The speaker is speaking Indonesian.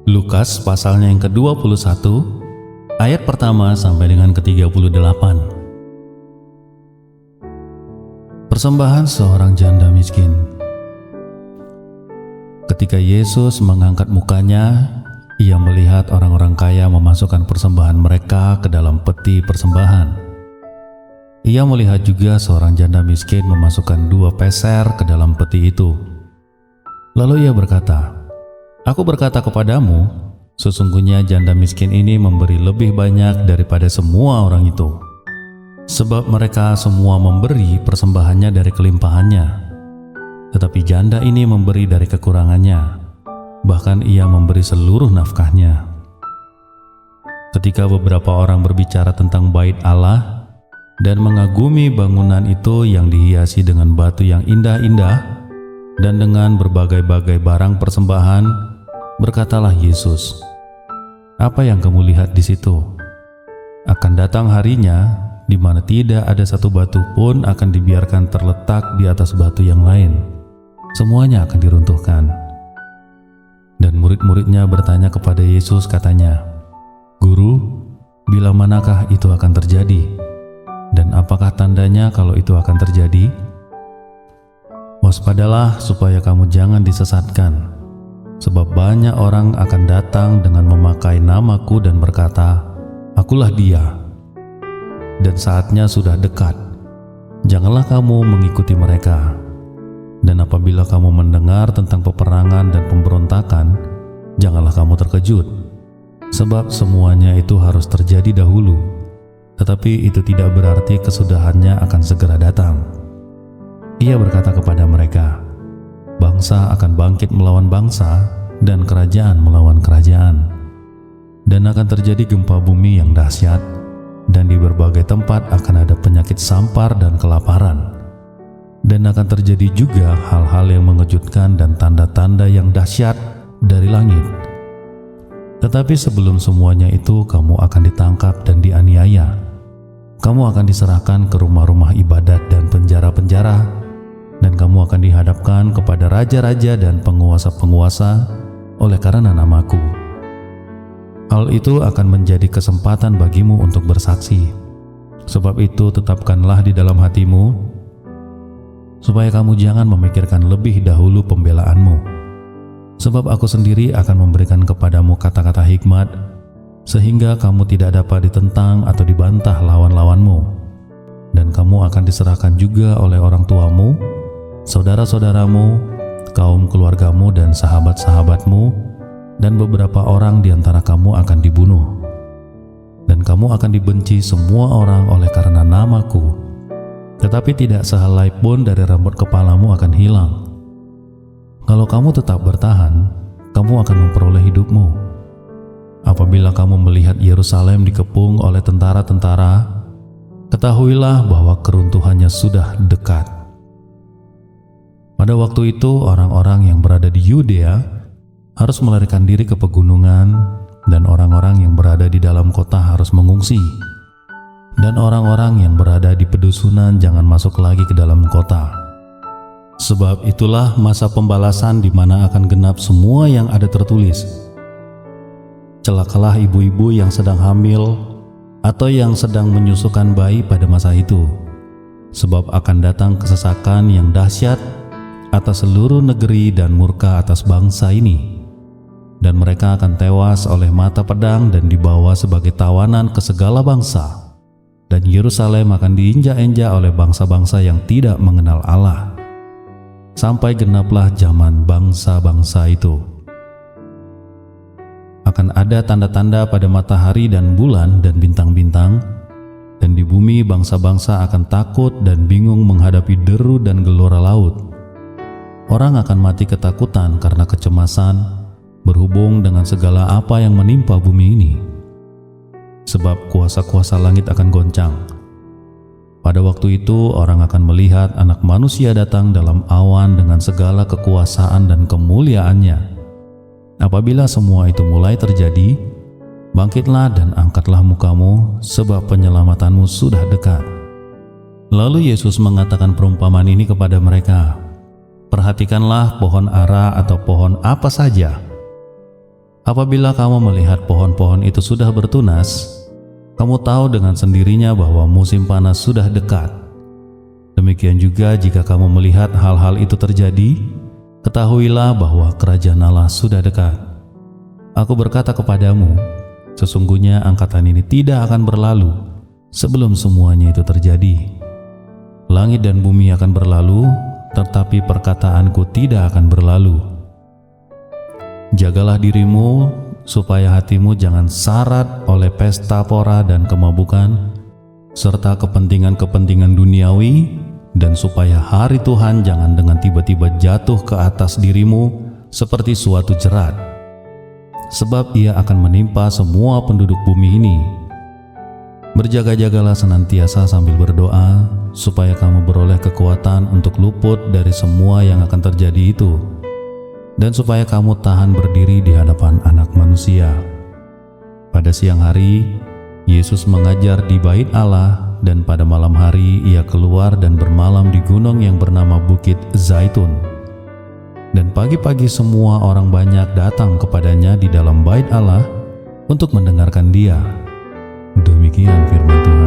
Lukas pasalnya yang ke-21, ayat pertama sampai dengan ke-38. Persembahan seorang janda miskin. Ketika Yesus mengangkat mukanya, ia melihat orang-orang kaya memasukkan persembahan mereka ke dalam peti persembahan. Ia melihat juga seorang janda miskin memasukkan 2 peser ke dalam peti itu. Lalu ia berkata, "Aku berkata kepadamu, sesungguhnya janda miskin ini memberi lebih banyak daripada semua orang itu. Sebab mereka semua memberi persembahannya dari kelimpahannya, tetapi janda ini memberi dari kekurangannya, bahkan ia memberi seluruh nafkahnya." Ketika beberapa orang berbicara tentang bait Allah dan mengagumi bangunan itu yang dihiasi dengan batu yang indah-indah dan dengan berbagai-bagai barang persembahan, berkatalah Yesus, "Apa yang kamu lihat di situ? Akan datang harinya di mana tidak ada satu batu pun akan dibiarkan terletak di atas batu yang lain. Semuanya akan diruntuhkan." Dan murid-muridnya bertanya kepada Yesus, katanya, "Guru, bila manakah itu akan terjadi? Dan apakah tandanya kalau itu akan terjadi?" Waspadalah supaya kamu jangan disesatkan, sebab banyak orang akan datang dengan memakai namaku dan berkata, "Akulah dia." Dan saatnya sudah dekat. Janganlah kamu mengikuti mereka. Dan apabila kamu mendengar tentang peperangan dan pemberontakan, janganlah kamu terkejut, sebab semuanya itu harus terjadi dahulu. Tetapi itu tidak berarti kesudahannya akan segera datang. Ia berkata kepada mereka, "Bangsa akan bangkit melawan bangsa, dan kerajaan melawan kerajaan. Dan akan terjadi gempa bumi yang dahsyat, dan di berbagai tempat akan ada penyakit sampar dan kelaparan. Dan akan terjadi juga hal-hal yang mengejutkan dan tanda-tanda yang dahsyat dari langit. Tetapi sebelum semuanya itu kamu akan ditangkap dan dianiaya. Kamu akan diserahkan ke rumah-rumah ibadat dan penjara-penjara, dan kamu akan dihadapkan kepada raja-raja dan penguasa-penguasa oleh karena namaku. Hal itu akan menjadi kesempatan bagimu untuk bersaksi. Sebab itu tetapkanlah di dalam hatimu, supaya kamu jangan memikirkan lebih dahulu pembelaanmu. Sebab aku sendiri akan memberikan kepadamu kata-kata hikmat, sehingga kamu tidak dapat ditentang atau dibantah lawan-lawanmu. Dan kamu akan diserahkan juga oleh orang tuamu, saudara-saudaramu, kaum keluargamu dan sahabat-sahabatmu, dan beberapa orang di antara kamu akan dibunuh. Dan kamu akan dibenci semua orang oleh karena namaku, tetapi tidak sehelai pun dari rambut kepalamu akan hilang. Kalau kamu tetap bertahan, kamu akan memperoleh hidupmu. Apabila kamu melihat Yerusalem dikepung oleh tentara-tentara, ketahuilah bahwa keruntuhannya sudah dekat." Pada waktu itu orang-orang yang berada di Yudea harus melarikan diri ke pegunungan, dan orang-orang yang berada di dalam kota harus mengungsi. Dan orang-orang yang berada di pedusunan jangan masuk lagi ke dalam kota. Sebab itulah masa pembalasan di mana akan genap semua yang ada tertulis. Celakalah ibu-ibu yang sedang hamil atau yang sedang menyusukan bayi pada masa itu, sebab akan datang kesesakan yang dahsyat atas seluruh negeri dan murka atas bangsa ini, dan mereka akan tewas oleh mata pedang dan dibawa sebagai tawanan ke segala bangsa, dan Yerusalem akan diinjak-injak oleh bangsa-bangsa yang tidak mengenal Allah, sampai genaplah zaman bangsa-bangsa itu. Akan ada tanda-tanda pada matahari dan bulan dan bintang-bintang, dan di bumi bangsa-bangsa akan takut dan bingung menghadapi deru dan gelora laut. Orang akan mati ketakutan karena kecemasan berhubung dengan segala apa yang menimpa bumi ini. Sebab kuasa-kuasa langit akan goncang. Pada waktu itu orang akan melihat Anak Manusia datang dalam awan dengan segala kekuasaan dan kemuliaannya. Apabila semua itu mulai terjadi, bangkitlah dan angkatlah mukamu, sebab penyelamatanmu sudah dekat. Lalu Yesus mengatakan perumpamaan ini kepada mereka, "Perhatikanlah pohon ara atau pohon apa saja. Apabila kamu melihat pohon-pohon itu sudah bertunas, kamu tahu dengan sendirinya bahwa musim panas sudah dekat. Demikian juga jika kamu melihat hal-hal itu terjadi, ketahuilah bahwa kerajaan Allah sudah dekat. Aku berkata kepadamu, sesungguhnya angkatan ini tidak akan berlalu sebelum semuanya itu terjadi. Langit dan bumi akan berlalu, tetapi perkataanku tidak akan berlalu. Jagalah dirimu supaya hatimu jangan syarat oleh pesta pora dan kemabukan, serta kepentingan-kepentingan duniawi, dan supaya hari Tuhan jangan dengan tiba-tiba jatuh ke atas dirimu seperti suatu jerat. Sebab ia akan menimpa semua penduduk bumi ini. Berjaga-jagalah senantiasa sambil berdoa, supaya kamu beroleh kekuatan untuk luput dari semua yang akan terjadi itu, dan supaya kamu tahan berdiri di hadapan Anak Manusia. Pada siang hari, Yesus mengajar di Bait Allah, dan pada malam hari ia keluar dan bermalam di gunung yang bernama Bukit Zaitun. Dan pagi-pagi semua orang banyak datang kepadanya di dalam Bait Allah untuk mendengarkan dia. Demikian firman Tuhan.